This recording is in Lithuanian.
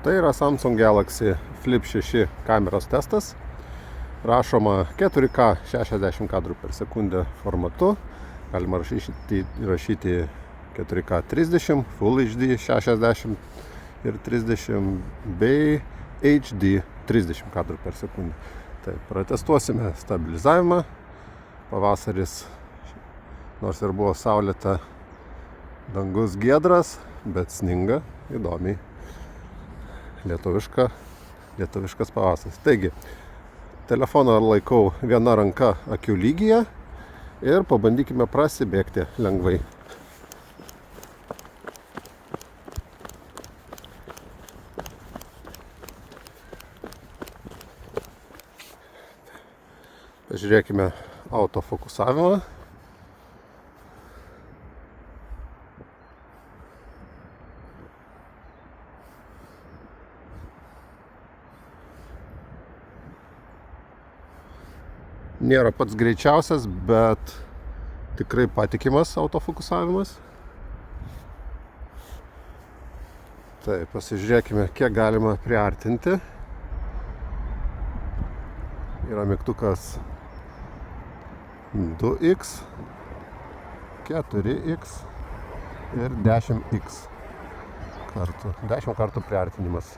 Tai yra Samsung Galaxy Flip 6 kameros testas. Rašoma 4K 60 kadrų per sekundę formatu. Galima rašyti 4K 30, Full HD 60 ir 30 bei HD 30 kadrų per sekundę. Tai pratestuosime stabilizavimą. Pavasaris, nors ir buvo saulėta, dangus giedras, bet sninga įdomiai. Lietuviškas pavasaris. Taigi, telefoną laikau viena ranka akių lygyje ir pabandykime prasibėgti lengvai. Pažiūrėkime autofokusavimą. Nėra pats greičiausias, bet tikrai patikimas autofokusavimas. Tai pasižiūrėkime, kiek galima priartinti. Yra mygtukas 2x, 4x ir 10x kartų. 10 kartų priartinimas.